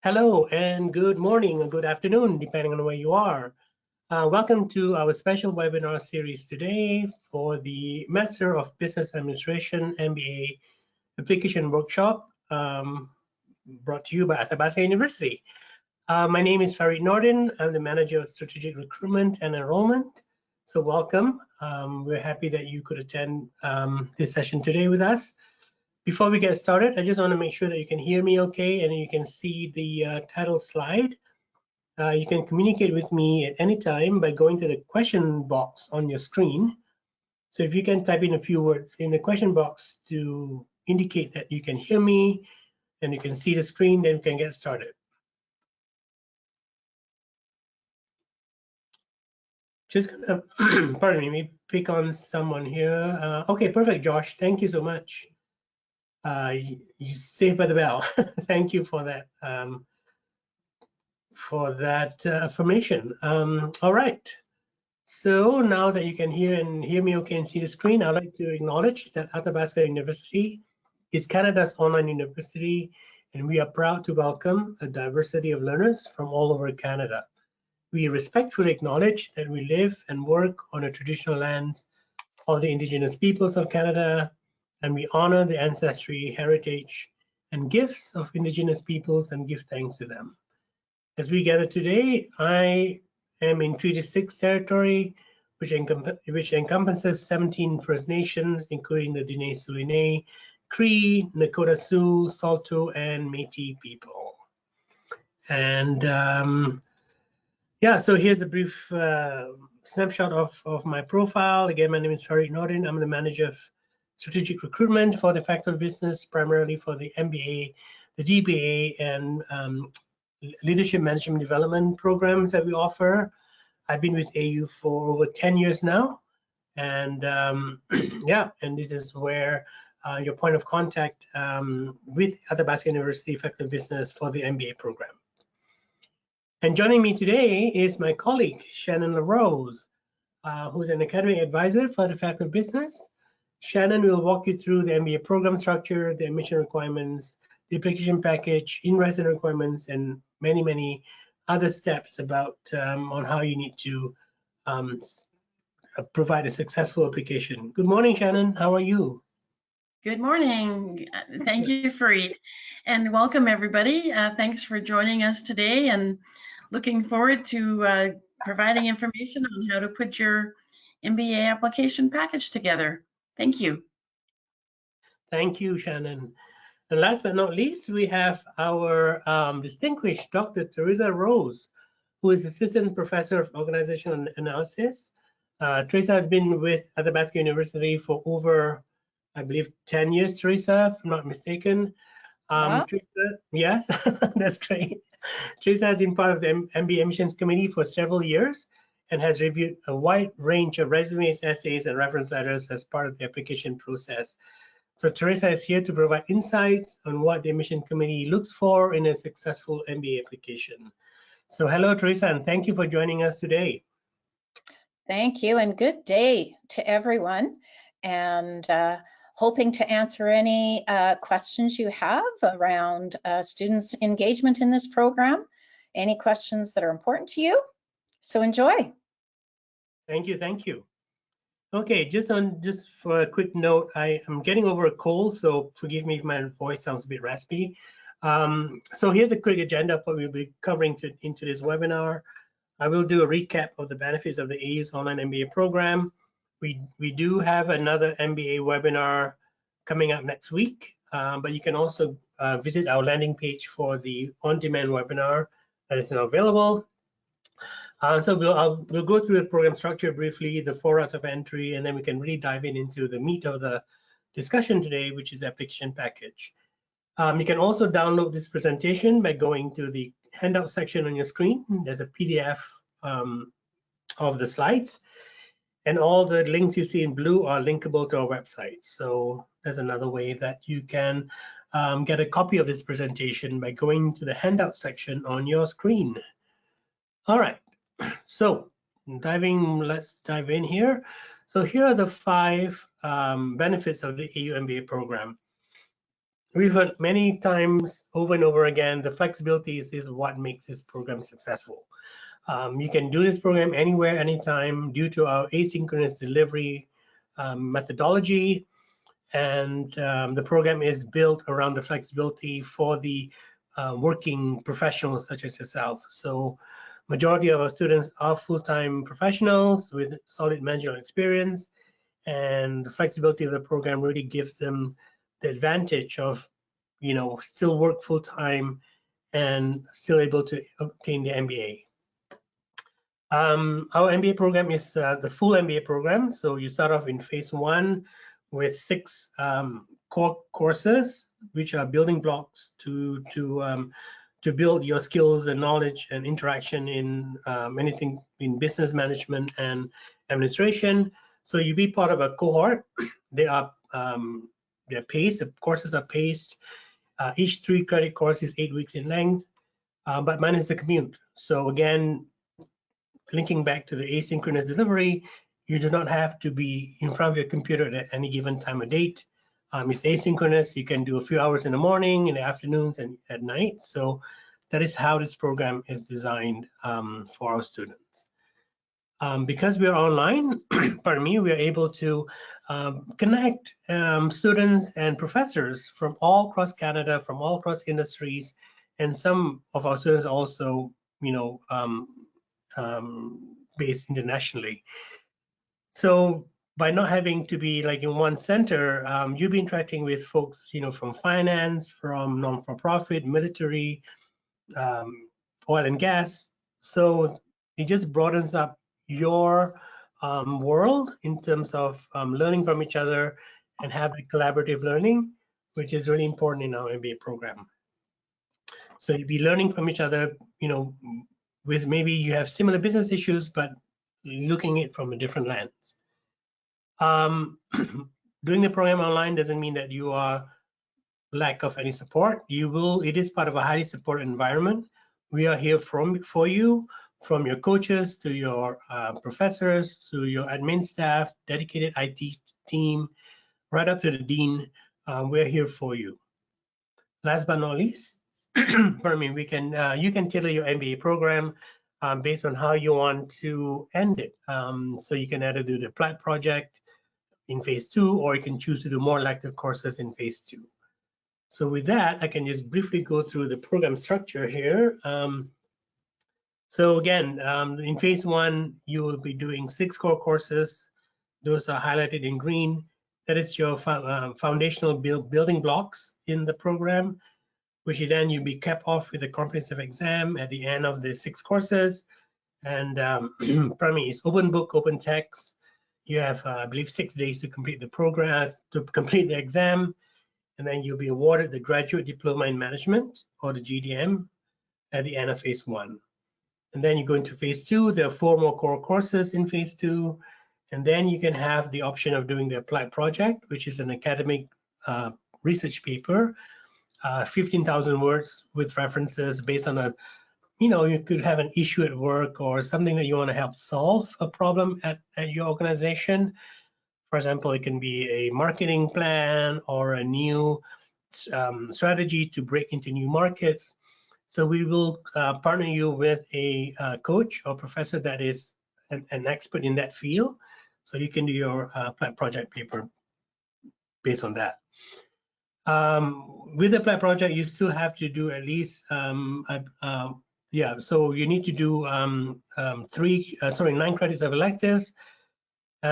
Hello and good morning or good afternoon, depending on where you are. Welcome to our special webinar series today for the Master of Business Administration MBA Application Workshop brought to you by Athabasca University. My name is Farid Nordin. I'm the Manager of Strategic Recruitment and Enrollment. So welcome. We're happy that you could attend this session today with us. Before we get started, I just want to make sure that you can hear me okay and you can see the title slide. You can communicate with me at any time by going to the question box on your screen. So if you can type in a few words in the question box to indicate that you can hear me and you can see the screen, then we can get started. Just gonna, pardon me, let me pick on someone here. Okay, perfect, Josh. Thank you so much. You saved by the bell. Thank you for that affirmation. All right. So now that you can hear me okay and see the screen, I'd like to acknowledge that Athabasca University is Canada's online university, and we are proud to welcome a diversity of learners from all over Canada. We respectfully acknowledge that we live and work on the traditional lands of the Indigenous peoples of Canada, and we honor the ancestry, heritage, and gifts of Indigenous peoples and give thanks to them. As we gather today, I am in Treaty 6 territory, which encompasses 17 First Nations, including the Diné Suliné, Cree, Nakota Sioux, Saulteaux, and Métis people. And yeah, so here's a brief snapshot of my profile. Again, my name is Farid Nordin. I'm the Manager of Strategic Recruitment for the Faculty of Business, primarily for the MBA, the DBA, and Leadership Management Development programs that we offer. I've been with AU for over 10 years now. And yeah, and this is where your point of contact with Athabasca University Faculty of Business for the MBA program. And joining me today is my colleague, Shannon LaRose, who's an academic advisor for the Faculty of Business. Shannon will walk you through the MBA program structure, the admission requirements, the application package, in-resident requirements, and many, many other steps about on how you need to provide a successful application. Good morning, Shannon. How are you? Good morning. Thank you, Farid, and welcome everybody. Thanks for joining us today, and looking forward to providing information on how to put your MBA application package together. Thank you. Thank you, Shannon. And last but not least, we have our distinguished Dr. Teresa Rose, who is Assistant Professor of Organizational Analysis. Teresa has been with Athabasca University for over, I believe, 10 years, Teresa, if I'm not mistaken. Teresa, yes, that's great. Teresa has been part of the MBA Admissions Committee for several years and has reviewed a wide range of resumes, essays, and reference letters as part of the application process. So Teresa is here to provide insights on what the admission committee looks for in a successful MBA application. So hello, Teresa, and thank you for joining us today. Thank you, and good day to everyone. And hoping to answer any questions you have around students' engagement in this program, any questions that are important to you. So enjoy. Thank you, thank you. Okay, just for a quick note, I am getting over a cold, so forgive me if my voice sounds a bit raspy. So here's a quick agenda for what we'll be covering into this webinar. I will do a recap of the benefits of the AU's online MBA program. We do have another MBA webinar coming up next week, but you can also visit our landing page for the on-demand webinar that is now available. So we'll go through the program structure briefly, the 4 routes of entry, and then we can really dive into the meat of the discussion today, which is the application package. You can also download this presentation by going to the handout section on your screen. There's a PDF of the slides, and all the links you see in blue are linkable to our website. So there's another way that you can get a copy of this presentation by going to the handout section on your screen. All right, so let's dive in here. So here are the 5 benefits of the AU MBA program. we've heard many times over and over again, the flexibility is what makes this program successful. You can do this program anywhere, anytime, due to our asynchronous delivery methodology. And the program is built around the flexibility for the working professionals such as yourself. So majority of our students are full-time professionals with solid managerial experience, and the flexibility of the program really gives them the advantage of, still work full-time and still able to obtain the MBA. Our MBA program is the full MBA program. So you start off in phase 1 with 6 core courses, which are building blocks to build your skills and knowledge and interaction in anything in business management and administration. So you be part of a cohort. They're paced. The courses are paced. Each 3 credit course is 8 weeks in length, but minus the commute. So again, linking back to the asynchronous delivery, you do not have to be in front of your computer at any given time or date. It's asynchronous. You can do a few hours in the morning, in the afternoons, and at night. So that is how this program is designed for our students. Because we are online, pardon me, we are able to connect students and professors from all across Canada, from all across industries, and some of our students also, based internationally. So by not having to be like in one center, you'll be interacting with folks, from finance, from non-for-profit, military, oil and gas. So it just broadens up your world in terms of learning from each other and having collaborative learning, which is really important in our MBA program. So you'll be learning from each other, with maybe you have similar business issues, but looking at it from a different lens. Doing the program online doesn't mean that you are lack of any support. It is part of a highly supported environment. We are here for you, from your coaches to your professors to your admin staff, dedicated IT team, right up to the dean. We're here for you. Last but not least, pardon me, you can tailor your MBA program based on how you want to end it. So you can either do the PLAT project in phase 2, or you can choose to do more elective courses in phase 2. So with that, I can just briefly go through the program structure here. So again, in phase 1, you will be doing 6 core courses. Those are highlighted in green. That is your foundational building blocks in the program, which then you'll be capped off with a comprehensive exam at the end of the 6 courses. And pardon me, it's open book, open text. You have, I believe, 6 days to complete the program, to complete the exam, and then you'll be awarded the Graduate Diploma in Management, or the GDM, at the end of phase 1. And then you go into phase 2. There are 4 more core courses in phase 2, and then you can have the option of doing the applied project, which is an academic research paper, 15,000 words with references based on you could have an issue at work or something that you want to help solve a problem at your organization. For example, it can be a marketing plan or a new strategy to break into new markets. So we will partner you with a coach or professor that is an expert in that field. So you can do your project paper based on that. With the PLAT project, you still have to do at least, so you need to do 9 credits of electives,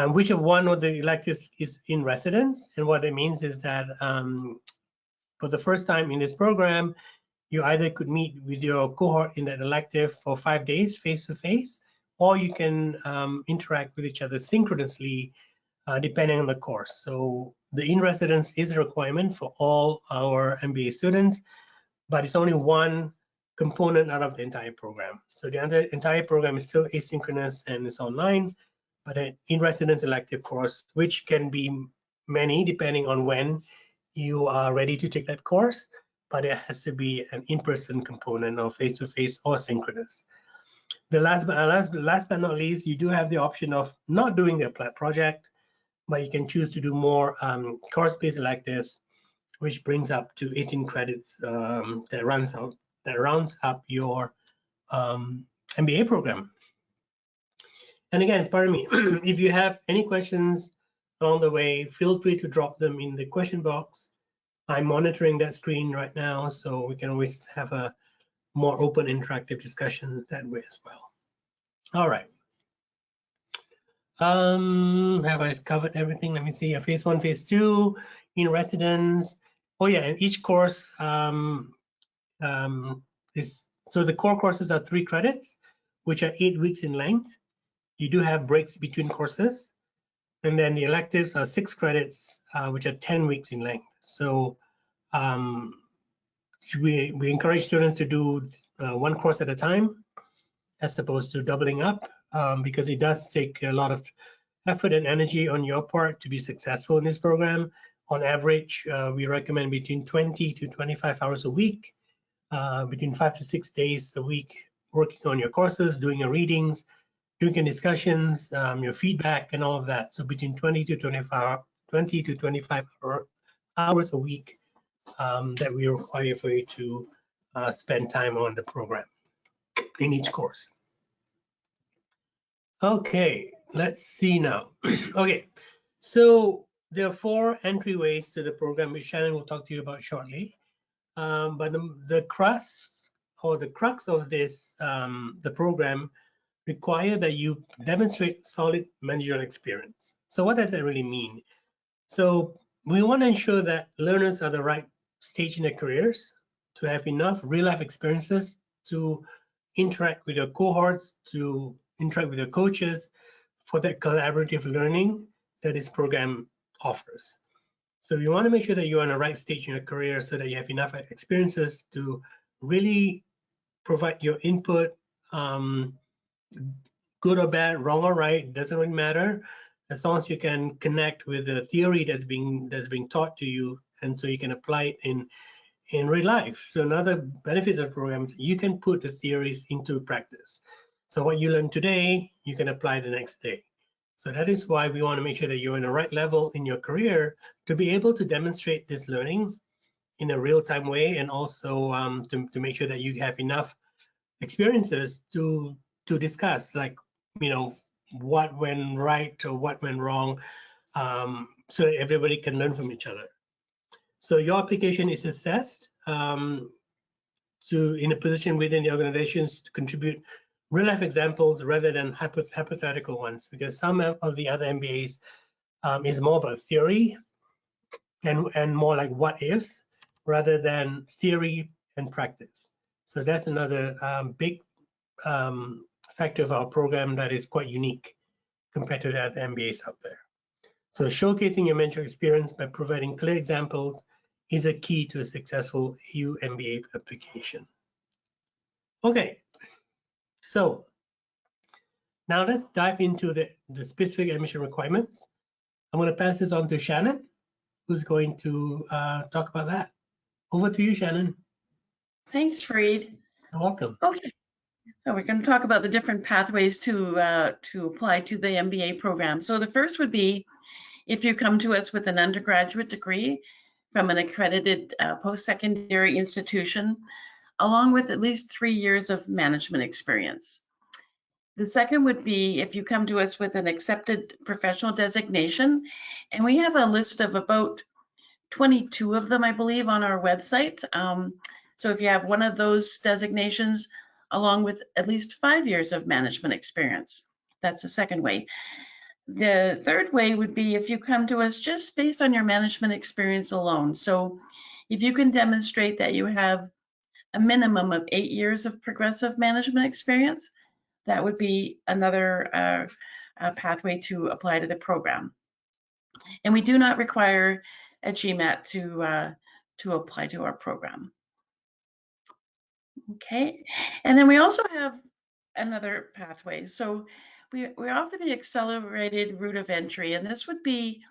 which of one of the electives is in residence. And what that means is that for the first time in this program, you either could meet with your cohort in that elective for 5 days face-to-face, or you can interact with each other synchronously depending on the course. So the in-residence is a requirement for all our MBA students, but it's only one component out of the entire program. So the entire program is still asynchronous and it's online, but an in-residence elective course, which can be many depending on when you are ready to take that course, but it has to be an in-person component or face-to-face or synchronous. The last but not least, you do have the option of not doing the applied project, but you can choose to do more course-based electives, which brings up to 18 credits that rounds up your MBA program. And again, pardon me, if you have any questions along the way, feel free to drop them in the question box. I'm monitoring that screen right now, so we can always have a more open interactive discussion that way as well. All right. Have I covered everything? Let me see. Phase 1, phase 2, in residence. Oh yeah, and each course so the core courses are 3 credits, which are 8 weeks in length. You do have breaks between courses, and then the electives are 6 credits, which are 10 weeks in length. So we encourage students to do 1 course at a time, as opposed to doubling up, because it does take a lot of effort and energy on your part to be successful in this program. On average, we recommend between 20 to 25 hours a week, between 5 to 6 days a week, working on your courses, doing your readings, doing your discussions, your feedback, and all of that. So between 20 to 25 hours a week that we require for you to spend time on the program in each course. Okay, let's see now. Okay, so there are 4 entryways to the program, which Shannon will talk to you about shortly. But the crux of this, the program, require that you demonstrate solid managerial experience. So what does that really mean? So we want to ensure that learners are the right stage in their careers, to have enough real-life experiences to interact with your cohorts, to interact with your coaches for that collaborative learning that this program offers. So you want to make sure that you're on the right stage in your career so that you have enough experiences to really provide your input, good or bad, wrong or right, doesn't really matter, as long as you can connect with the theory that's being taught to you, and so you can apply it in real life. So another benefit of the program is you can put the theories into practice. So what you learn today, you can apply the next day. So that is why we want to make sure that you're in the right level in your career to be able to demonstrate this learning in a real-time way, and also to make sure that you have enough experiences to discuss, like, you know, what went right or what went wrong, so that everybody can learn from each other. So your application is assessed in a position within the organizations to contribute real life examples rather than hypothetical ones, because some of the other MBAs is more about theory and more like what ifs rather than theory and practice. So that's another big factor of our program that is quite unique compared to the other MBAs out there. So showcasing your mentor experience by providing clear examples is a key to a successful EU MBA application. Okay, so now let's dive into the specific admission requirements. I'm going to pass this on to Shannon, who's going to talk about that. Over to you, Shannon. Thanks, Fareed. You're welcome. Okay, so we're going to talk about the different pathways to apply to the MBA program. So the first would be if you come to us with an undergraduate degree from an accredited post-secondary institution, along with at least 3 years of management experience. The second would be if you come to us with an accepted professional designation, and we have a list of about 22 of them, I believe, on our website. So if you have one of those designations, along with at least 5 years of management experience, that's the second way. The third way would be if you come to us just based on your management experience alone. So if you can demonstrate that you have a minimum of 8 years of progressive management experience, that would be another pathway to apply to the program. And we do not require a GMAT to apply to our program. Okay, and then we also have another pathway. So we offer the accelerated route of entry, and this would be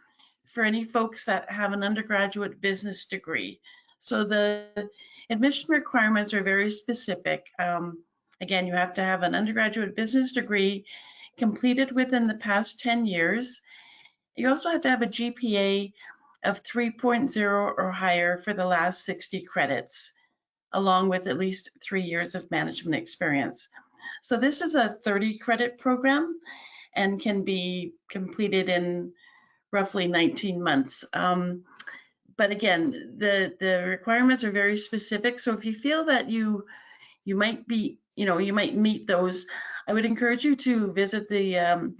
for any folks that have an undergraduate business degree. So the admission requirements are very specific. Again, you have to have an undergraduate business degree completed within the past 10 years. You also have to have a GPA of 3.0 or higher for the last 60 credits, along with at least 3 years of management experience. So this is a 30 credit program and can be completed in roughly 19 months. But again, the requirements are very specific. So if you feel that you might be, you might meet those, I would encourage you to visit the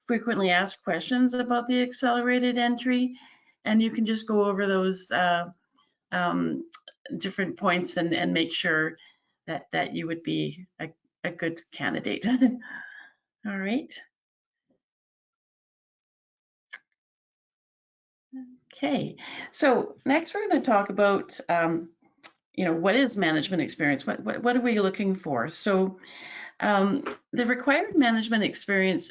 frequently asked questions about the accelerated entry, and you can just go over those different points and make sure that you would be a good candidate. All right. Okay, so next we're going to talk about, what is management experience? What are we looking for? So the required management experience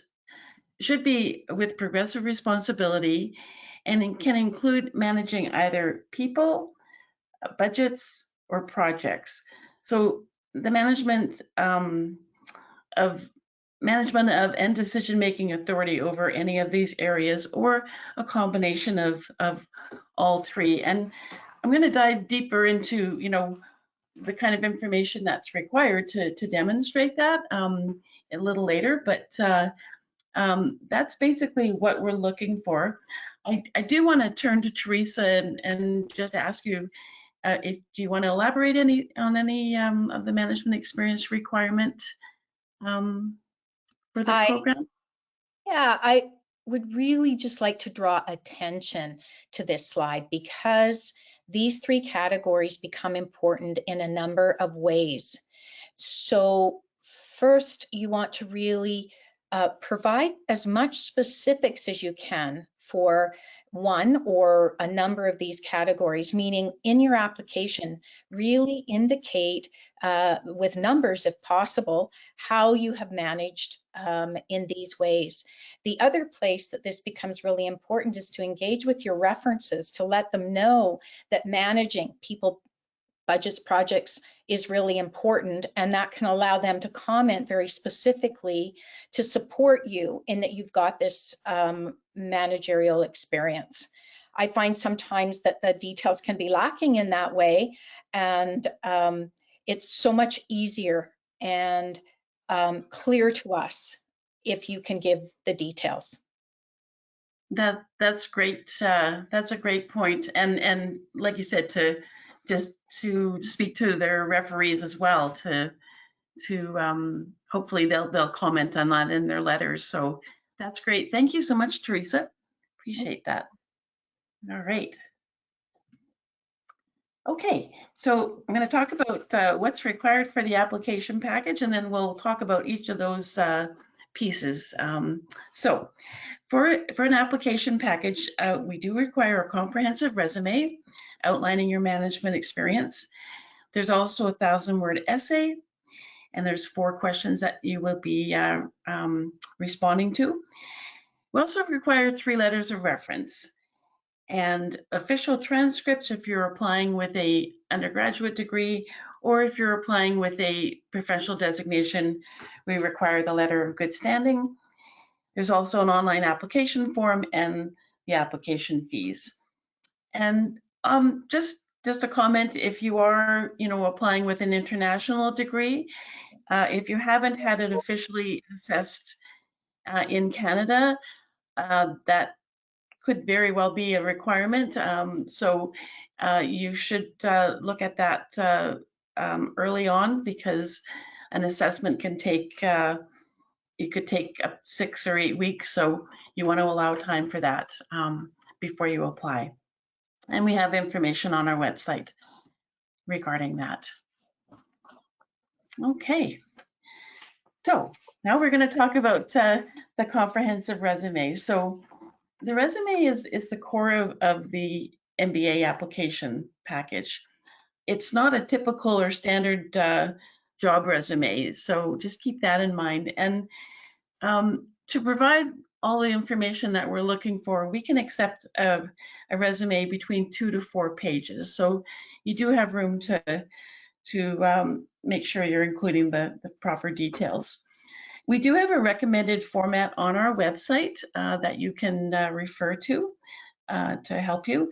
should be with progressive responsibility, and it can include managing either people, budgets, or projects. So the management of and decision-making authority over any of these areas, or a combination of all three. And I'm going to dive deeper into, the kind of information that's required to demonstrate that a little later, but that's basically what we're looking for. I do want to turn to Teresa and just ask you, do you want to elaborate on any of the management experience requirement for the program? Yeah, I would really just like to draw attention to this slide, because these three categories become important in a number of ways. So first, you want to really provide as much specifics as you can for one or a number of these categories, meaning in your application, really indicate with numbers, if possible, how you have managed in these ways. The other place that this becomes really important is to engage with your references, to let them know that managing people, budgets, projects is really important, and that can allow them to comment very specifically to support you in that you've got this managerial experience. I find sometimes that the details can be lacking in that way, and it's so much easier and clear to us if you can give the details. That's great. That's a great point. And like you said, to speak to their referees as well, to hopefully they'll comment on that in their letters. So that's great. Thank you so much, Teresa. Appreciate that. All right. Okay, so I'm going to talk about what's required for the application package, and then we'll talk about each of those pieces. So for an application package, we do require a comprehensive resume outlining your management experience. There's also a 1,000-word essay, and there's 4 questions that you will be responding to. We also require 3 letters of reference and official transcripts if you're applying with a undergraduate degree, or if you're applying with a professional designation, we require the letter of good standing. There's also an online application form and the application fees. And just a comment, if you are, applying with an international degree, if you haven't had it officially assessed in Canada, that could very well be a requirement. So you should look at that early on, because an assessment can take, it could take up 6 or 8 weeks. So you want to allow time for that before you apply. And we have information on our website regarding that. Okay. So now we're going to talk about the comprehensive resume. So the resume is the core of the MBA application package. It's not a typical or standard job resume, so just keep that in mind. And to provide all the information that we're looking for, we can accept a resume between 2 to 4 pages. So you do have room to make sure you're including the proper details. We do have a recommended format on our website that you can refer to. to help you.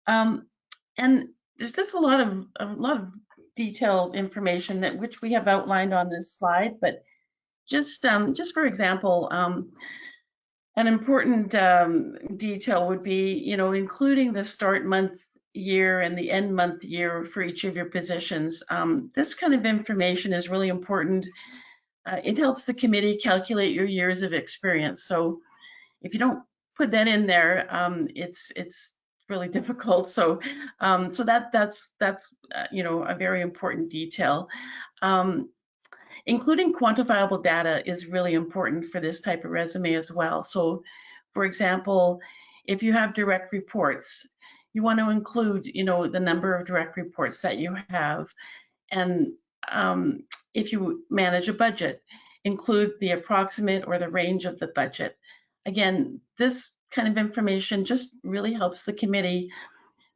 And there's just a lot of detailed information that which we have outlined on this slide, but just for example, an important detail would be, including the start month year and the end month year for each of your positions. This kind of information is really important. It helps the committee calculate your years of experience. So if you don't put that in there, it's really difficult. So that's a very important detail. Including quantifiable data is really important for this type of resume as well. So, for example, if you have direct reports, you want to include, the number of direct reports that you have. And if you manage a budget, include the approximate or the range of the budget. Again, this kind of information just really helps the committee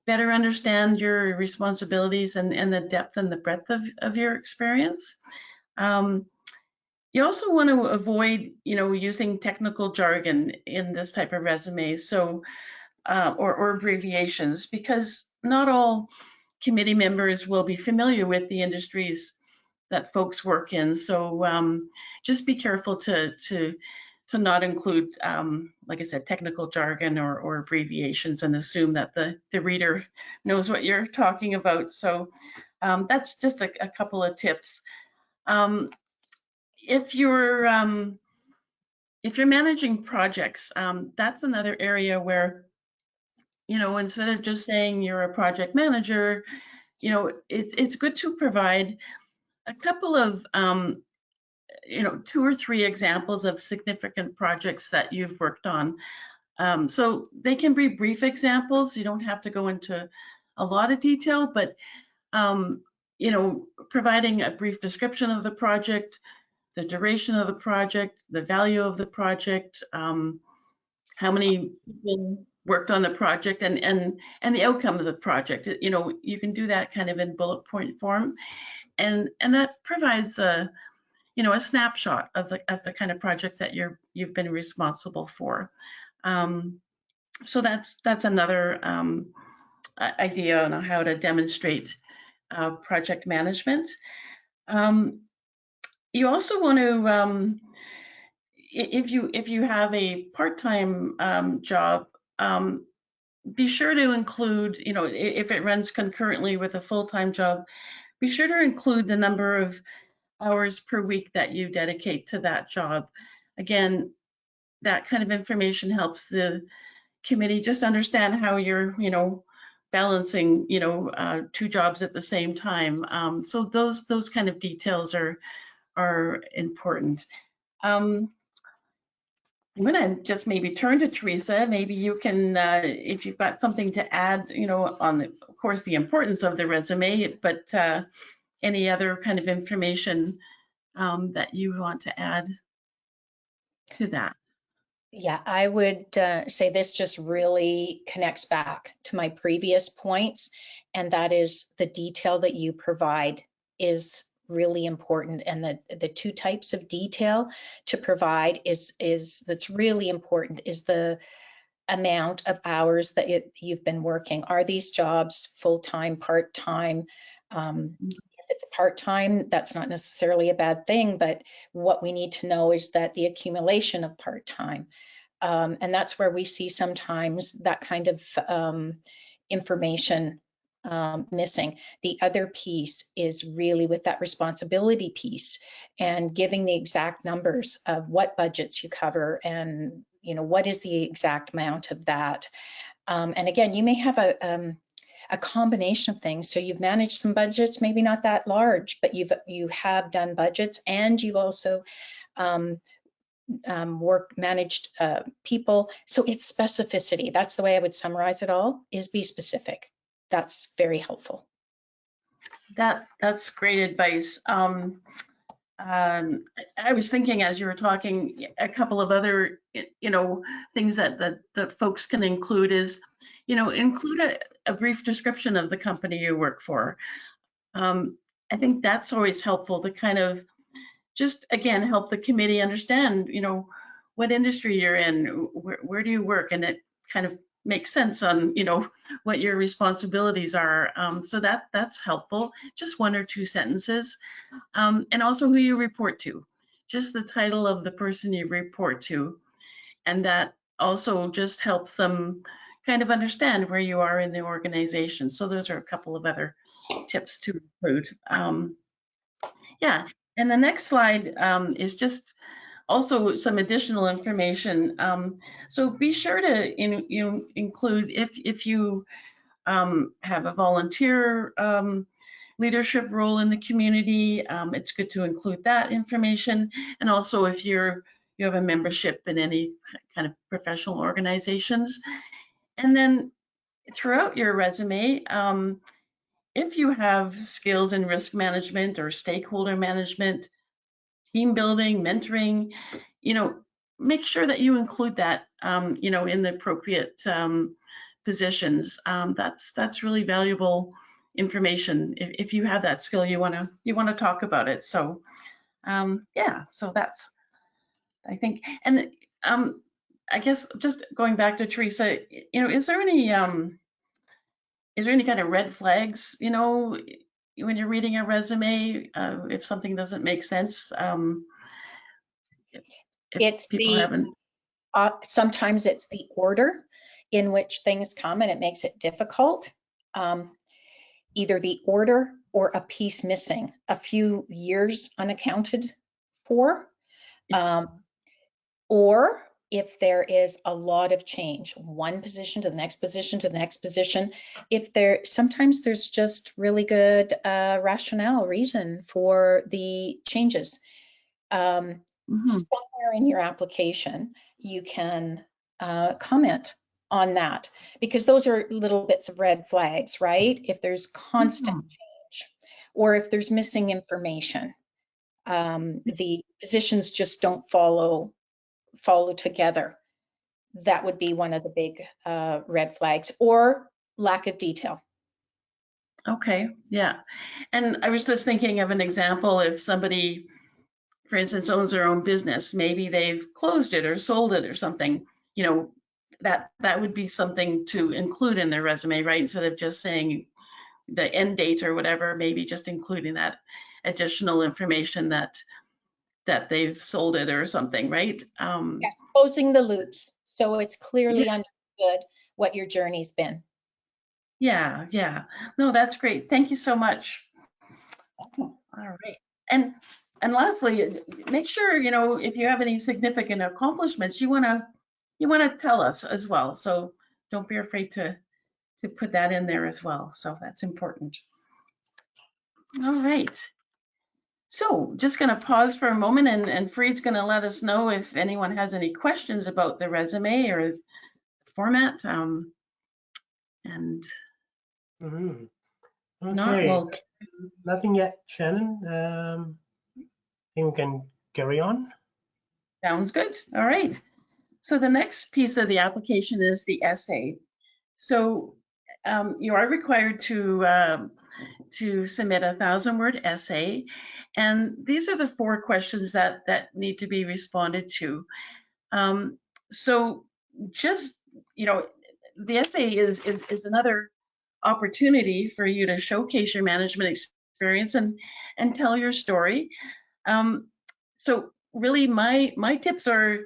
better understand your responsibilities and the depth and the breadth of your experience. You also want to avoid, using technical jargon in this type of resume, so or abbreviations, because not all committee members will be familiar with the industries that folks work in. So just be careful to not include, like I said, technical jargon or abbreviations, and assume that the reader knows what you're talking about. So that's just a couple of tips. If you're managing projects, that's another area where, instead of just saying you're a project manager, it's good to provide a couple of 2 or 3 examples of significant projects that you've worked on. So they can be brief examples. You don't have to go into a lot of detail, but providing a brief description of the project, the duration of the project, the value of the project, how many people worked on the project, and the outcome of the project. You can do that kind of in bullet point form, and that provides a snapshot of the kind of projects that you've been responsible for. So that's another idea on how to demonstrate project management. You also want to, if you have a part-time job, be sure to include, if it runs concurrently with a full-time job, be sure to include the number of hours per week that you dedicate to that job. Again, that kind of information helps the committee just understand how you're, balancing, 2 jobs at the same time. So those kind of details are important. I'm going to just maybe turn to Teresa. Maybe you can, if you've got something to add, on, of course, the importance of the resume, but any other kind of information that you want to add to that. Yeah, I would say this just really connects back to my previous points, and that is the detail that you provide is really important. And the 2 types of detail to provide that's really important is the amount of hours that you've been working. Are these jobs full-time, part-time? If it's part-time, that's not necessarily a bad thing, but what we need to know is that the accumulation of part-time, and that's where we see sometimes that kind of information missing. The other piece is really with that responsibility piece and giving the exact numbers of what budgets you cover and what is the exact amount of that. And again, you may have a combination of things. So you've managed some budgets, maybe not that large, but you have done budgets, and you've also managed people. So it's specificity. That's the way I would summarize it all, is be specific. That's very helpful. That's great advice. I was thinking as you were talking, a couple of other, things that folks can include is, include a brief description of the company you work for. I think that's always helpful to kind of just, again, help the committee understand, what industry you're in, where do you work, and it kind of make sense on, what your responsibilities are. So that's helpful. Just 1 or 2 sentences. And also who you report to, just the title of the person you report to. And that also just helps them kind of understand where you are in the organization. So those are a couple of other tips to include. Yeah, and the next slide is just also some additional information. So be sure to include if you have a volunteer leadership role in the community, it's good to include that information. And also if you have a membership in any kind of professional organizations. And then throughout your resume, if you have skills in risk management or stakeholder management, team building, mentoring, make sure that you include that, in the appropriate positions. That's really valuable information. If you have that skill, you want to talk about it. So yeah, so that's, I think, and I guess just going back to Teresa, is there any kind of red flags, when you're reading a resume, if something doesn't make sense? It's people haven't. Sometimes it's the order in which things come and it makes it difficult. Either the order or a piece missing, a few years unaccounted for, or if there is a lot of change, one position to the next position to the next position, sometimes there's just really good rationale, reason for the changes. Somewhere in your application, you can comment on that, because those are little bits of red flags, right? If there's constant change or if there's missing information, the positions just don't follow together. That would be one of the big red flags, or lack of detail. Okay, yeah. And I was just thinking of an example. If somebody, for instance, owns their own business, maybe they've closed it or sold it or something, that would be something to include in their resume, right? Instead of just saying the end date or whatever, maybe just including that additional information that they've sold it or something, right? Yes, closing the loops, so it's clearly understood what your journey's been. Yeah. No, that's great. Thank you so much. All right. And lastly, make sure, if you have any significant accomplishments, you want to tell us as well. So don't be afraid to put that in there as well. So that's important. All right. So just going to pause for a moment, and Freed's going to let us know if anyone has any questions about the resume or format. And Okay. not, well, Nothing yet, Shannon. I think we can carry on. sounds good. All right. So the next piece of the application is the essay. So you are required to submit a 1,000-word essay, and these are the 4 questions that need to be responded to. So just, the essay is another opportunity for you to showcase your management experience and tell your story. So really, my tips are: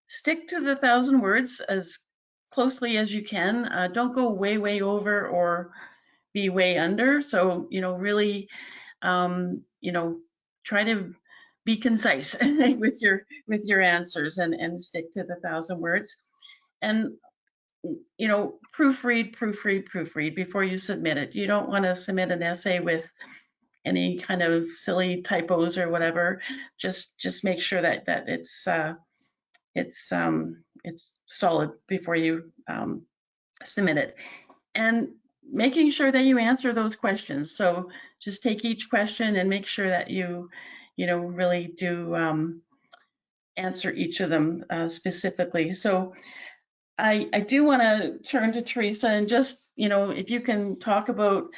stick to the 1,000 words as closely as you can. Don't go way over or be way under. So, really, try to be concise with your answers and stick to the 1,000 words. And, proofread before you submit it. You don't want to submit an essay with any kind of silly typos or whatever. Just make sure that it's solid before you submit it, and making sure that you answer those questions. So just take each question and make sure that you really do answer each of them specifically. So I do want to turn to Teresa and just, if you can talk about,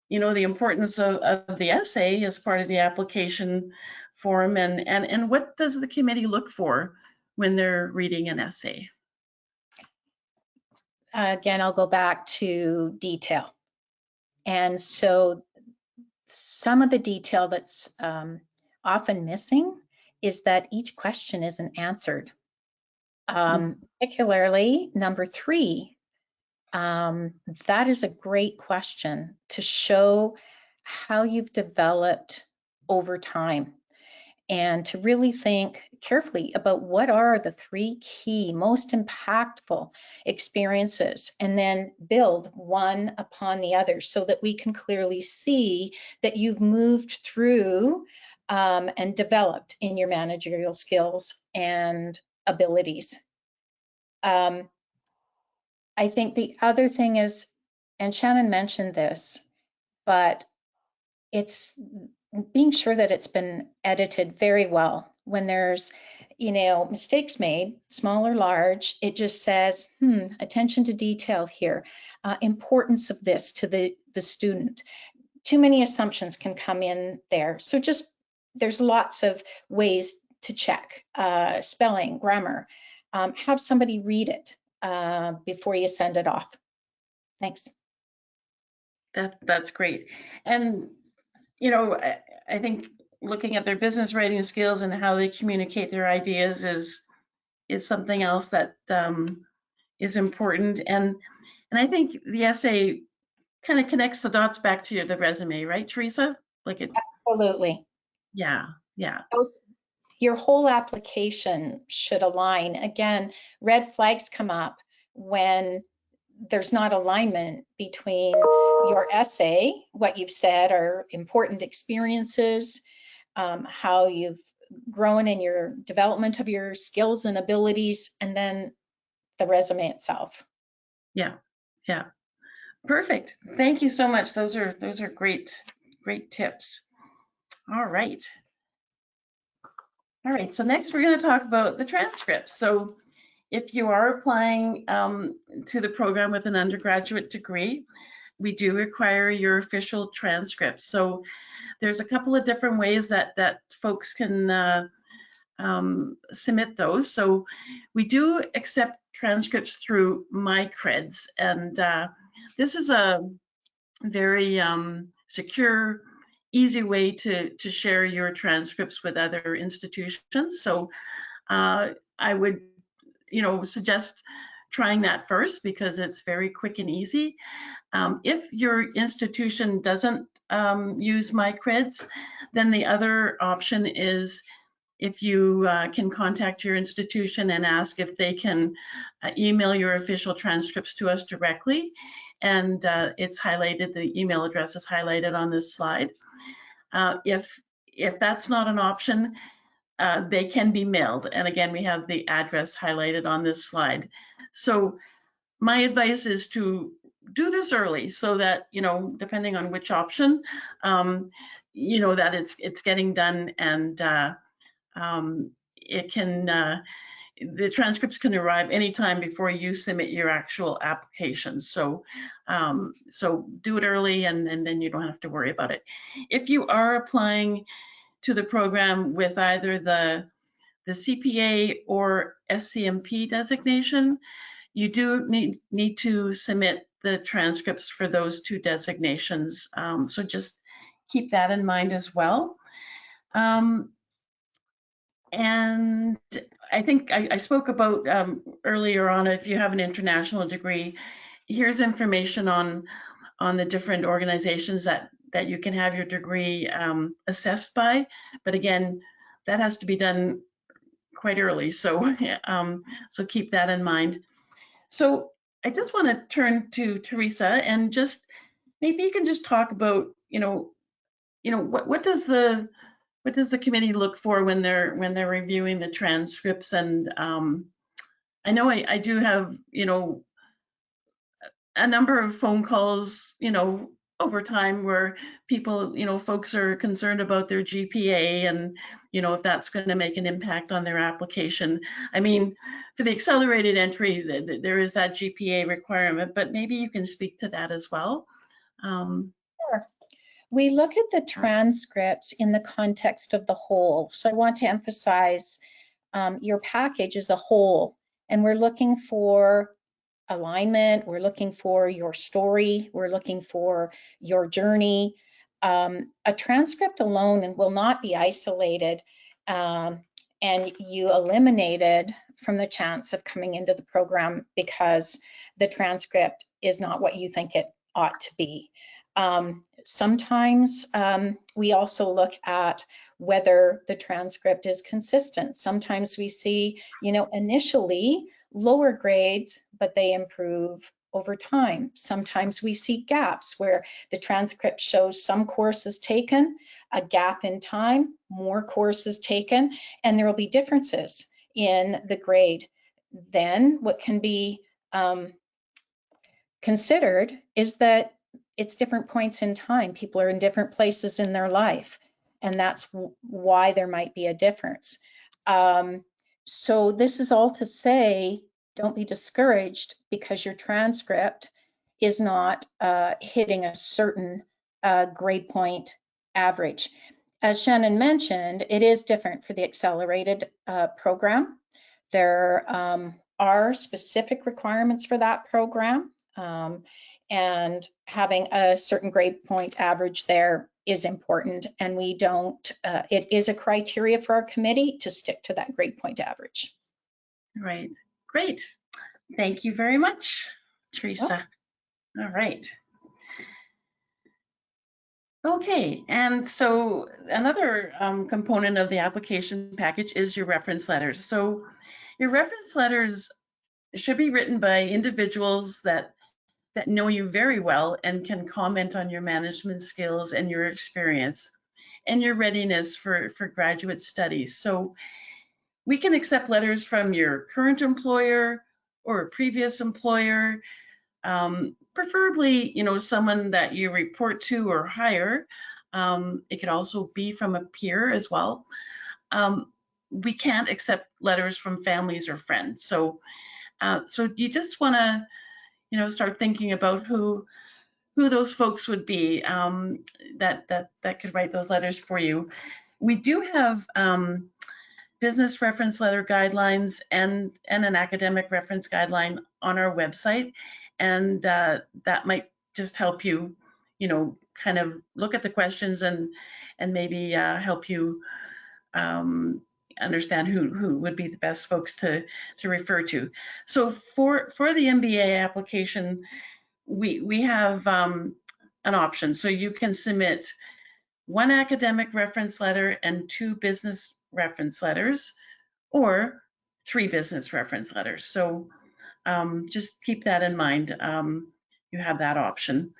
the importance of the essay as part of the application form, and what does the committee look for when they're reading an essay? again, I'll go back to detail. And so some of the detail that's often missing is that each question isn't answered. Particularly number 3, that is a great question to show how you've developed over time, and to really think carefully about what are the 3 key, most impactful experiences, and then build one upon the other so that we can clearly see that you've moved through and developed in your managerial skills and abilities. I think the other thing is, and Shannon mentioned this, but it's being sure that it's been edited very well. When there's, mistakes made, small or large, it just says, attention to detail here, importance of this to the student. Too many assumptions can come in there. So just, there's lots of ways to check, spelling, grammar. Have somebody read it before you send it off. Thanks. That's great. And I think looking at their business writing skills and how they communicate their ideas is something else that is important. And I think the essay kind of connects the dots back to the resume, right, Teresa? Absolutely. Yeah. Your whole application should align. Again, red flags come up when there's not alignment between your essay, what you've said are important experiences, how you've grown in your development of your skills and abilities, and then the resume itself. Yeah. Perfect. Thank you so much. Those are great tips. All right. So next we're going to talk about the transcripts. So if you are applying to the program with an undergraduate degree, we do require your official transcripts. So there's a couple of different ways that folks can submit those. So we do accept transcripts through MyCreds, and this is a very secure, easy way to share your transcripts with other institutions. So I would suggest trying that first because it's very quick and easy. If your institution doesn't use MyCreds, then the other option is if you can contact your institution and ask if they can email your official transcripts to us directly. And it's highlighted, the email address is highlighted on this slide. If that's not an option, they can be mailed. And again, we have the address highlighted on this slide. So my advice is to do this early so that, depending on which option, that it's getting done, and it can, the transcripts can arrive anytime before you submit your actual application. So do it early, and then you don't have to worry about it. If you are applying to the program with either the CPA or SCMP designation, you do need to submit the transcripts for those 2 designations. So just keep that in mind as well. And I think I spoke about earlier on, if you have an international degree, here's information on the different organizations that you can have your degree assessed by. But again, that has to be done quite early. So so keep that in mind. So I just want to turn to Teresa, and just maybe you can just talk about, what does the committee look for when they're reviewing the transcripts? And I know I do have, a number of phone calls, over time where people, folks are concerned about their GPA and, if that's going to make an impact on their application. I mean, for the accelerated entry, there is that GPA requirement, but maybe you can speak to that as well. Sure. We look at the transcripts in the context of the whole. So I want to emphasize your package as a whole, and we're looking for alignment, we're looking for your story, we're looking for your journey. A transcript alone will not be isolated and you eliminated from the chance of coming into the program because the transcript is not what you think it ought to be. Sometimes we also look at whether the transcript is consistent. Sometimes we see, initially lower grades, but they improve over time. Sometimes we see gaps where the transcript shows some courses taken, a gap in time, more courses taken, and there will be differences in the grade. Then what can be considered is that it's different points in time. People are in different places in their life, and that's why there might be a difference. So this is all to say, don't be discouraged because your transcript is not hitting a certain grade point average. As Shannon mentioned, it is different for the accelerated program. There are specific requirements for that program, and having a certain grade point average there is important, and we don't, it is a criteria for our committee to stick to that grade point average. Right, great. Thank you very much, Teresa. All right. Okay, and so another component of the application package is your reference letters. So your reference letters should be written by individuals that know you very well and can comment on your management skills and your experience and your readiness for graduate studies. So we can accept letters from your current employer or a previous employer, preferably, someone that you report to or hire. It could also be from a peer as well. We can't accept letters from families or friends. So you just want to, start thinking about who those folks would be that could write those letters for you. We do have business reference letter guidelines and an academic reference guideline on our website, and that might just help you, kind of look at the questions and maybe help you understand who would be the best folks to refer to. So for the MBA application, we have an option. So you can submit one academic reference letter and 2 business reference letters, or 3 business reference letters. So just keep that in mind. You have that option.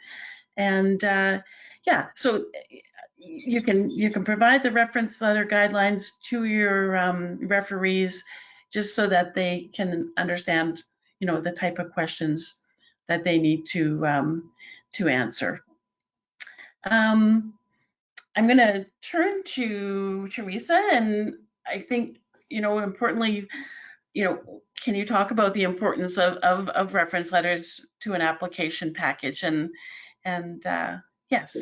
And yeah, so you can provide the reference letter guidelines to your referees, just so that they can understand, the type of questions that they need to answer. I'm going to turn to Teresa, and I think, importantly, can you talk about the importance of reference letters to an application package? And yes.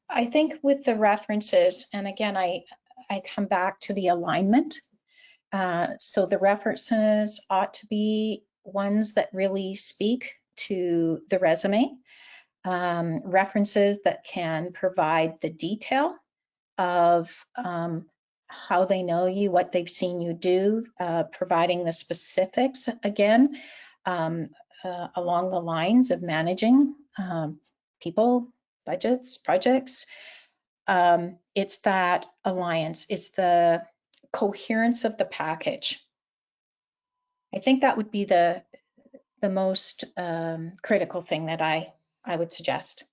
I think with the references, and again, I come back to the alignment. So the references ought to be ones that really speak to the resume. References that can provide the detail of how they know you, what they've seen you do, providing the specifics again, along the lines of managing people, budgets, projects. It's that alliance, it's the coherence of the package. I think that would be the most critical thing that I would suggest.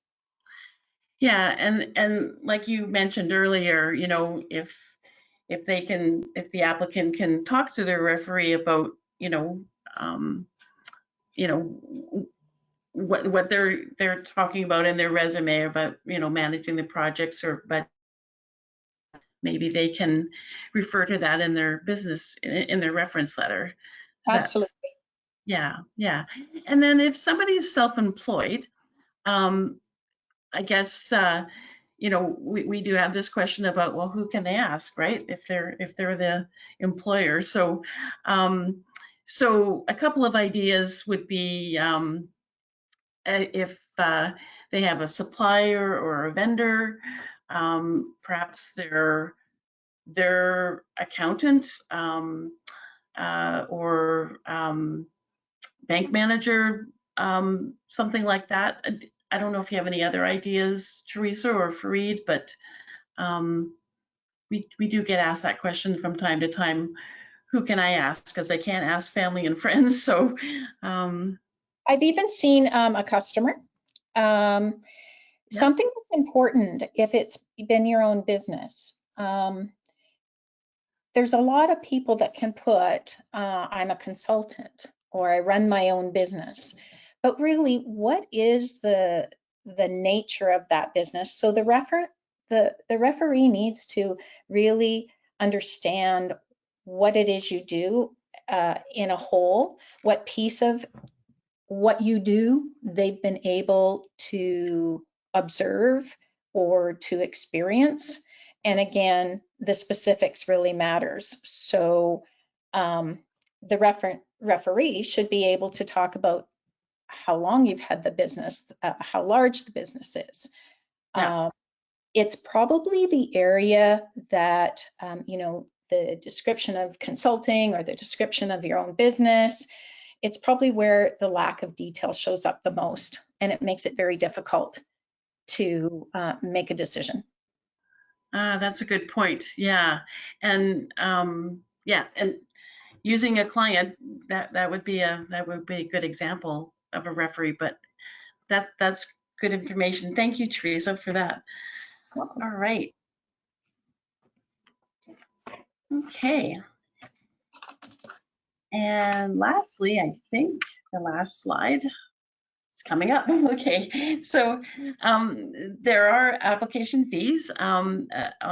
Yeah, and like you mentioned earlier, if the applicant can talk to their referee about, what they're talking about in their resume about, managing the projects, but maybe they can refer to that in their business, in their reference letter. So absolutely. Yeah. And then if somebody's self-employed, I guess, we do have this question about, well, who can they ask, right? If they're the employer. So So a couple of ideas would be if they have a supplier or a vendor, perhaps their accountant or bank manager, something like that. I don't know if you have any other ideas, Teresa or Fareed, but we do get asked that question from time to time. Who can I ask? Because I can't ask family and friends. So I've even seen a customer. Something that's important if it's been your own business. There's a lot of people that can put, I'm a consultant or I run my own business. But really, what is the nature of that business? So the referee needs to really understand what it is you do in a whole, what piece of what you do they've been able to observe or to experience. And again, the specifics really matters. So the referee should be able to talk about how long you've had the business, how large the business is. Yeah. It's probably the area that, you know, the description of consulting or the description of your own business, it's probably where the lack of detail shows up the most, and it makes it very difficult to make a decision. That's a good point. Yeah, and yeah, and using a client, that would be a good example of a referee. But that's good information. Thank you, Teresa, for that. Welcome. All right. Okay. And lastly, I think the last slide is coming up. Okay, so there are application fees on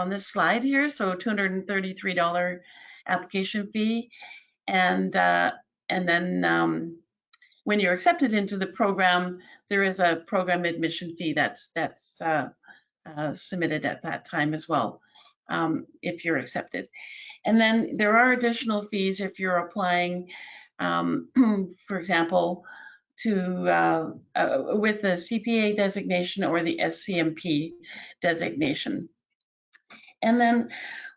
this slide here. So $233 application fee, and then when you're accepted into the program, there is a program admission fee that's submitted at that time as well, if you're accepted. And then there are additional fees if you're applying, for example, to with the CPA designation or the SCMP designation. And then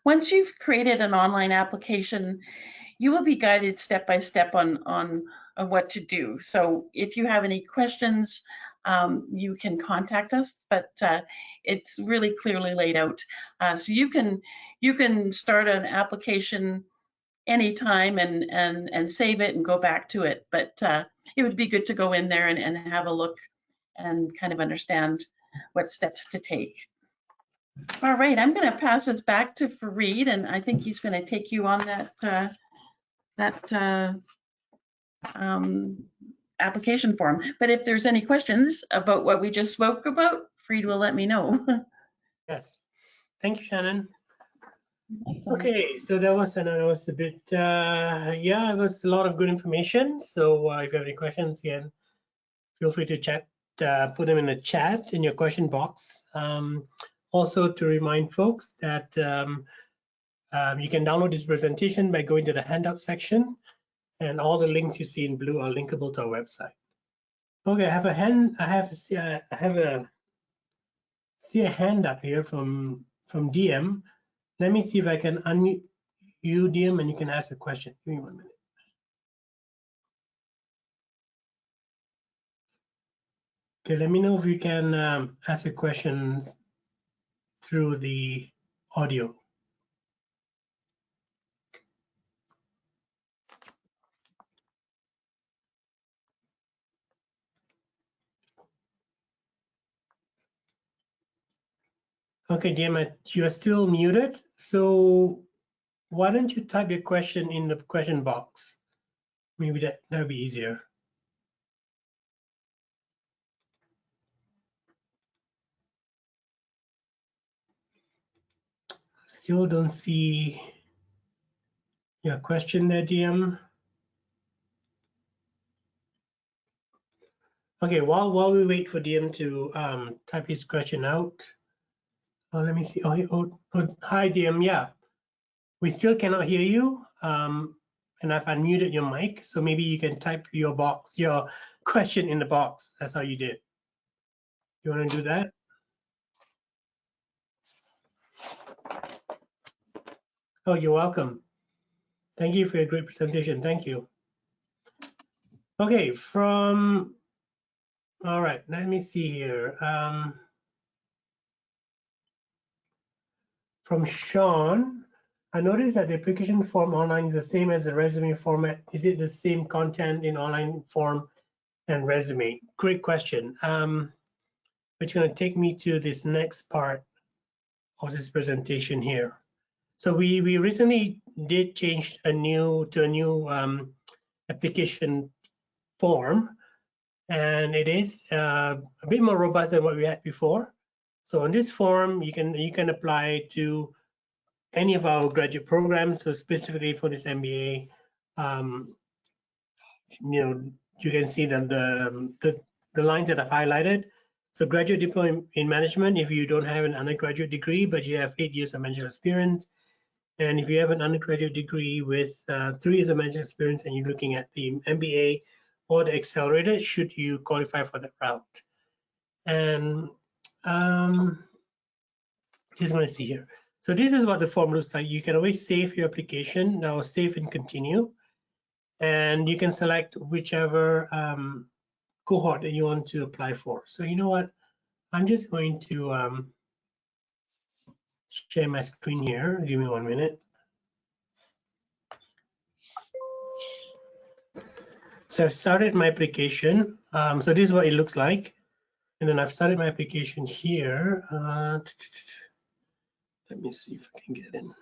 once you've created an online application, you will be guided step by step on what to do. So if you have any questions, you can contact us, but it's really clearly laid out. So you can start an application anytime and save it and go back to it. But it would be good to go in there and have a look and kind of understand what steps to take. All right, I'm going to pass this back to Fareed, and I think he's going to take you on that application form. But if there's any questions about what we just spoke about, Fareed will let me know. Yes, thank you, Shannon. Okay, so that was a bit, yeah, it was a lot of good information. So if you have any questions, again, feel free to chat, put them in the chat in your question box. Also to remind folks that you can download this presentation by going to the handout section, and all the links you see in blue are linkable to our website. Okay, I see a hand up here from DM. Let me see if I can unmute you, DM, and you can ask a question. Give me 1 minute. Okay, let me know if you can ask a question through the audio. Okay, DM, you are still muted. So why don't you type your question in the question box? Maybe that would be easier. Still don't see your question there, DM. Okay, while we wait for DM to type his question out, let me see. Oh, hi, DM. Yeah, we still cannot hear you, and I've unmuted your mic. So maybe you can type your question in the box. That's how you did. You want to do that? Oh, you're welcome. Thank you for your great presentation. Thank you. Okay, all right, let me see here. From Sean, I noticed that the application form online is the same as the resume format. Is it the same content in online form and resume? Great question. Which is going to take me to this next part of this presentation here. So we recently did change to a new application form, and it is a bit more robust than what we had before. So on this form, you can apply to any of our graduate programs. So specifically for this MBA, you can see that the lines that I've highlighted. So graduate diploma in management, if you don't have an undergraduate degree, but you have 8 years of management experience, and if you have an undergraduate degree with 3 years of management experience and you're looking at the MBA or the accelerator, should you qualify for that route. And just want to see here. So this is what the form looks like. You can always save your application. Now save and continue. And you can select whichever cohort that you want to apply for. So you know what? I'm just going to share my screen here. Give me 1 minute. So I've started my application. So this is what it looks like. And then I've started my application here. Let me see if I can get in.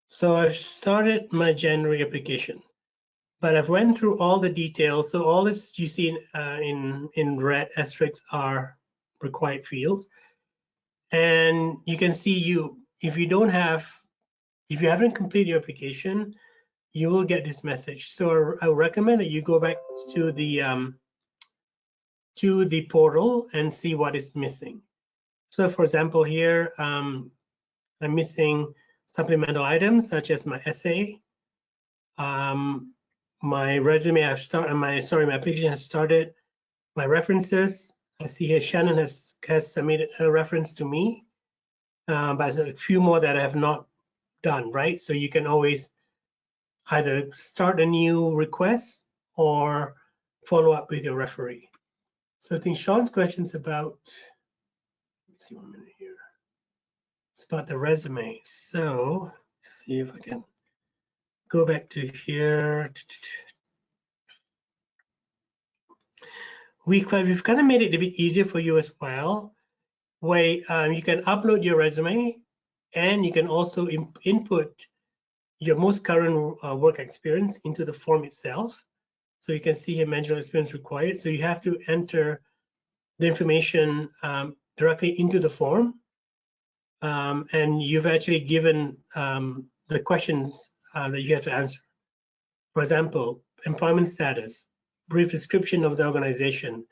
So I've started my January application, but I've went through all the details. So all this you see in red asterisks are required fields. And you can see if you haven't completed your application, you will get this message. So I recommend that you go back to the portal and see what is missing. So for example, here I'm missing supplemental items such as my essay, my resume. My application has started. My references. I see here Shannon has submitted a reference to me, but there's a few more that I have not done. Right, so you can always either start a new request or follow up with your referee. So I think Sean's question's about. Let me see 1 minute here. It's about the resume. So let's see if I can go back to here. We've kind of made it a bit easier for you as well, where you can upload your resume and you can also input your most current work experience into the form itself. So you can see here managerial experience required. So you have to enter the information directly into the form. And you've actually given the questions that you have to answer. For example, employment status, brief description of the organization,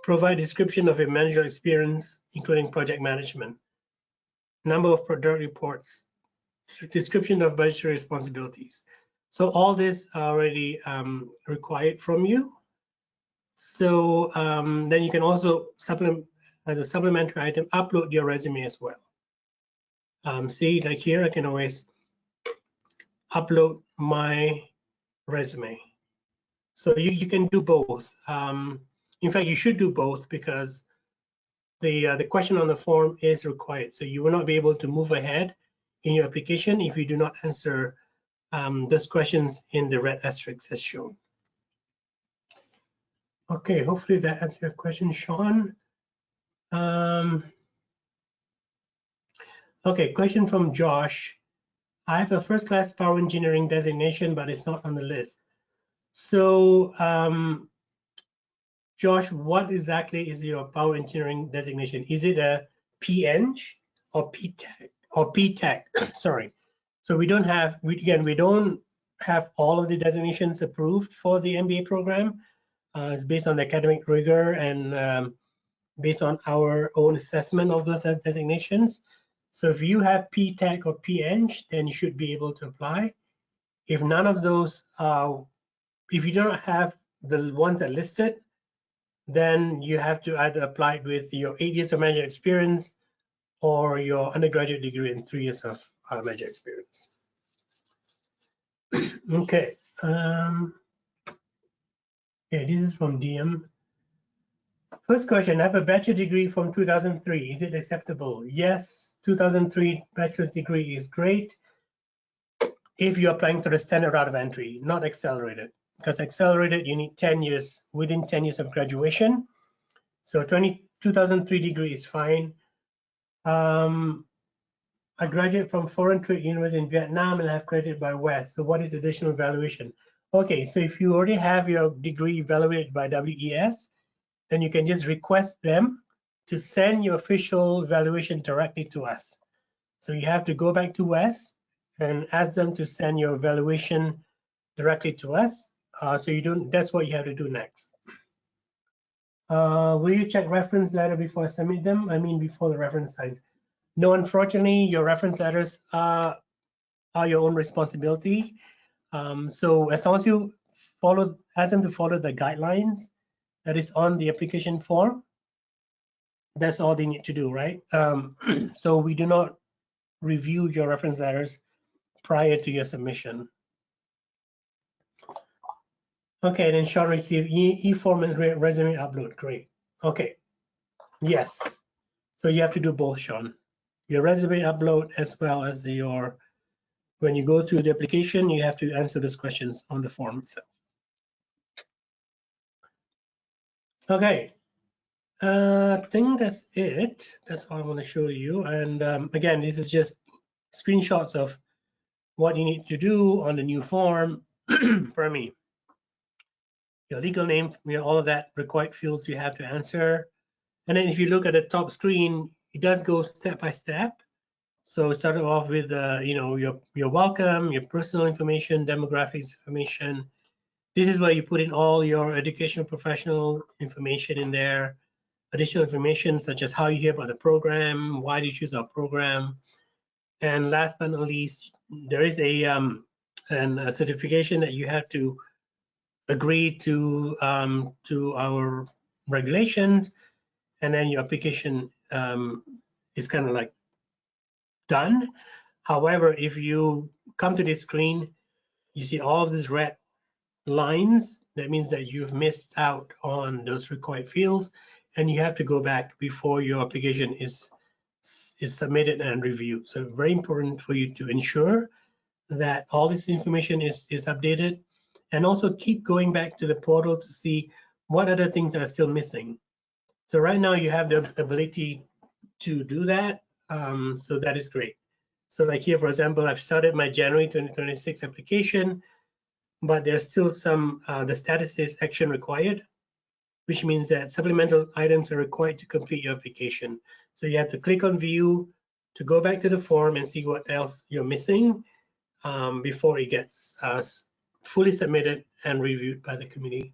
provide description of your managerial experience, including project management, number of product reports, description of budgetary responsibilities. So all this are already required from you. So then you can also as a supplementary item, upload your resume as well. See, like here, I can always upload my resume. So you can do both. In fact, you should do both because the question on the form is required. So you will not be able to move ahead in your application if you do not answer those questions in the red asterisk as shown. Okay, hopefully that answers your question, Sean. Okay, question from Josh. I have a first-class power engineering designation, but it's not on the list. So, Josh, what exactly is your power engineering designation? Is it a PEng or PTech or PTech? Sorry. So we don't have all of the designations approved for the MBA program. It's based on the academic rigor and based on our own assessment of those designations. So if you have PTech or PEng, then you should be able to apply. If none of those, if you don't have the ones that are listed, then you have to either apply with your 8 years of management experience or your undergraduate degree and 3 years of management experience. Okay. Yeah, this is from DM. First question, I have a bachelor degree from 2003. Is it acceptable? Yes, 2003 bachelor's degree is great if you're applying to the standard route of entry, not accelerated. Because accelerated, you need 10 years, within 10 years of graduation. So 2003 degree is fine. I graduate from Foreign Trade University in Vietnam and I have credited by West. So what is additional evaluation? Okay, so if you already have your degree evaluated by WES, then you can just request them to send your official evaluation directly to us. So you have to go back to West and ask them to send your evaluation directly to us. So you don't, that's what you have to do next. Will you check reference letter before I submit them? I mean, before the reference size. No, unfortunately, your reference letters are your own responsibility. So as long as you ask them to follow the guidelines that is on the application form, that's all they need to do, right? So we do not review your reference letters prior to your submission. Okay, then Sean received e-form and resume upload. Great. Okay. Yes. So you have to do both, Sean. Your resume upload as well as your, when you go to the application, you have to answer those questions on the form itself. Okay. I think that's it. That's all I want to show you. And again, this is just screenshots of what you need to do on the new form. For me, your legal name, all of that required fields you have to answer. And then if you look at the top screen, it does go step by step. So it started off with your welcome, your personal information, demographics information. This is where you put in all your educational professional information in there. Additional information such as how you hear about the program, why do you choose our program, and last but not least, there is a certification that you have to agree to our regulations, and then your application is kind of like done. However, if you come to this screen, you see all of these red lines. That means that you've missed out on those required fields, and you have to go back before your application is submitted and reviewed. So very important for you to ensure that all this information is updated, and also keep going back to the portal to see what other things are still missing. So right now you have the ability to do that. So that is great. So like here, for example, I've started my January 2026 application, but there's still some, the status is action required, which means that supplemental items are required to complete your application. So you have to click on view to go back to the form and see what else you're missing before it gets fully submitted and reviewed by the committee.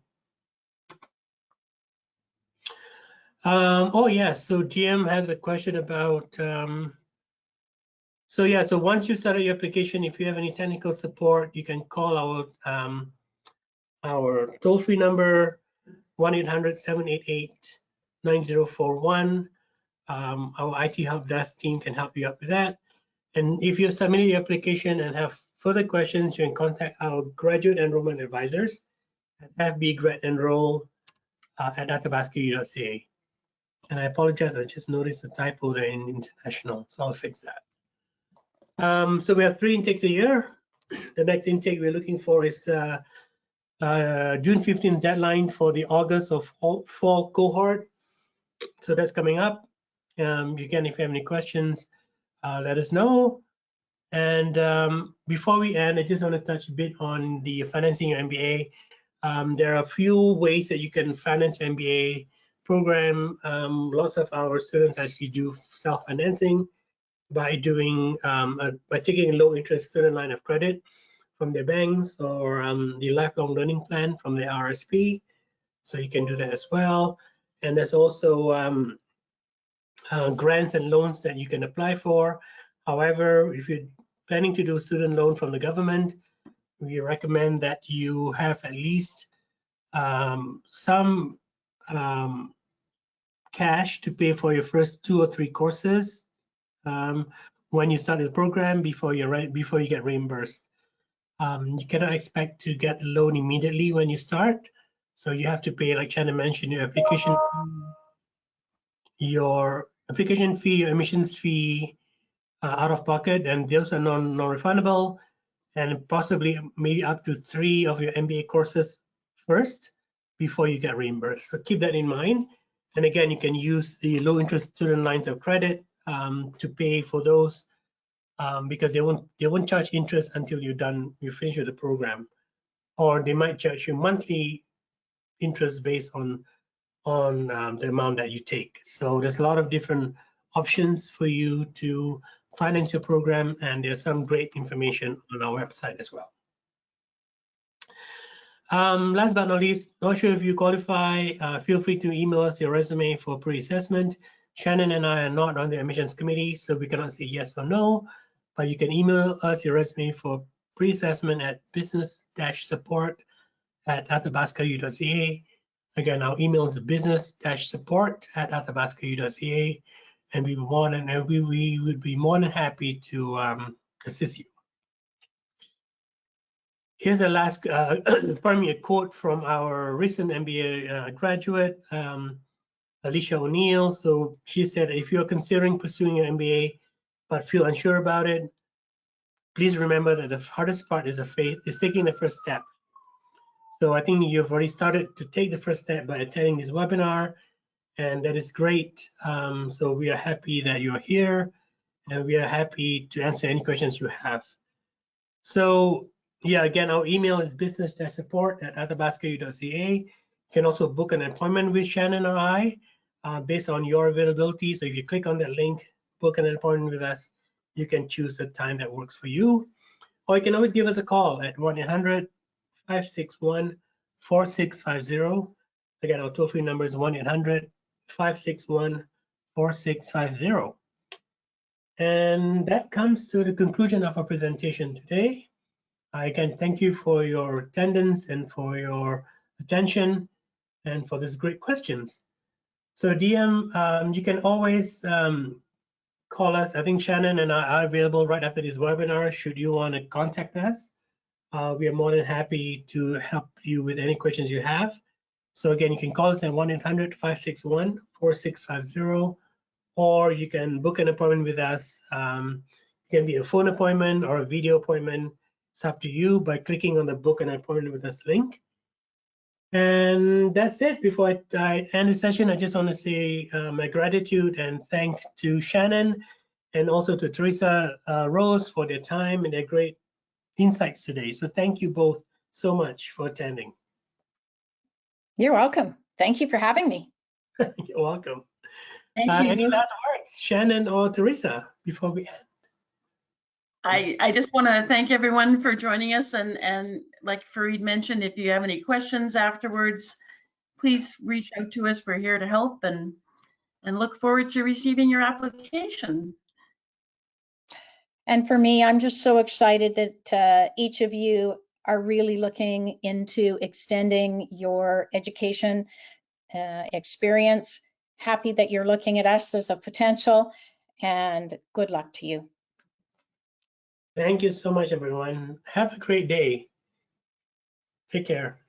Oh yeah, so GM has a question about, so yeah, so once you started your application, if you have any technical support, you can call our toll-free number, 1-800-788-9041. Our IT help desk team can help you out with that. And if you've submitted your application and have further questions, you can contact our graduate enrollment advisors at fbgradenroll@athabasca.ca. And I apologize, I just noticed a typo there in international, so I'll fix that. So we have 3 intakes a year. The next intake we're looking for is June 15th deadline for the August of fall cohort. So that's coming up. Again, if you have any questions, let us know. And before we end, I just want to touch a bit on the financing your MBA. There are a few ways that you can finance your MBA program. Lots of our students actually do self-financing by doing by taking a low interest student line of credit from their banks, or the lifelong learning plan from the RSP. so you can do that as well. And there's also grants and loans that you can apply for. However, if you're planning to do a student loan from the government, we recommend that you have at least some cash to pay for your first 2 or 3 courses when you start the program before you get reimbursed. You cannot expect to get a loan immediately when you start, so you have to pay, like Shannon mentioned, your application fee, your admissions fee out of pocket, and those are non-refundable, and possibly maybe up to 3 of your MBA courses first before you get reimbursed. So keep that in mind. And again, you can use the low interest student lines of credit to pay for those because they won't charge interest until you finish with the program, or they might charge you monthly interest based on the amount that you take. So there's a lot of different options for you to finance your program, and there's some great information on our website as well. Last but not least, not sure if you qualify, feel free to email us your resume for pre-assessment. Shannon and I are not on the admissions committee, so we cannot say yes or no, but you can email us your resume for pre-assessment at business-support@athabascau.ca. Again, our email is business-support@athabascau.ca, and we would be more than happy to assist you. Here's the last, pardon me, a quote from our recent MBA graduate, Alicia O'Neill. So she said, if you're considering pursuing your MBA but feel unsure about it, please remember that the hardest part is taking the first step. So I think you've already started to take the first step by attending this webinar, and that is great. So we are happy that you're here, and we are happy to answer any questions you have. So yeah, again, our email is business-support@athabascau.ca. You can also book an appointment with Shannon or I based on your availability. So if you click on that link, book an appointment with us, you can choose a time that works for you. Or you can always give us a call at 1-800-561-4650. Again, our toll-free number is 1-800-561-4650. And that comes to the conclusion of our presentation today. I can thank you for your attendance and for your attention and for these great questions. So DM, you can always call us. I think Shannon and I are available right after this webinar should you want to contact us. We are more than happy to help you with any questions you have. So again, you can call us at 1-800-561-4650, or you can book an appointment with us. It can be a phone appointment or a video appointment. It's up to you by clicking on the book an appointment with us link. And that's it. Before I end the session, I just want to say my gratitude and thanks to Shannon and also to Teresa Rose for their time and their great insights today. So thank you both so much for attending. You're welcome. Thank you for having me. You're welcome. Thank you. Any last words, Shannon or Teresa, before we end? I just want to thank everyone for joining us, and like Fareed mentioned, if you have any questions afterwards, please reach out to us. We're here to help, and look forward to receiving your application. And for me, I'm just so excited that each of you are really looking into extending your education experience. Happy that you're looking at us as a potential, and good luck to you. Thank you so much, everyone. Have a great day. Take care.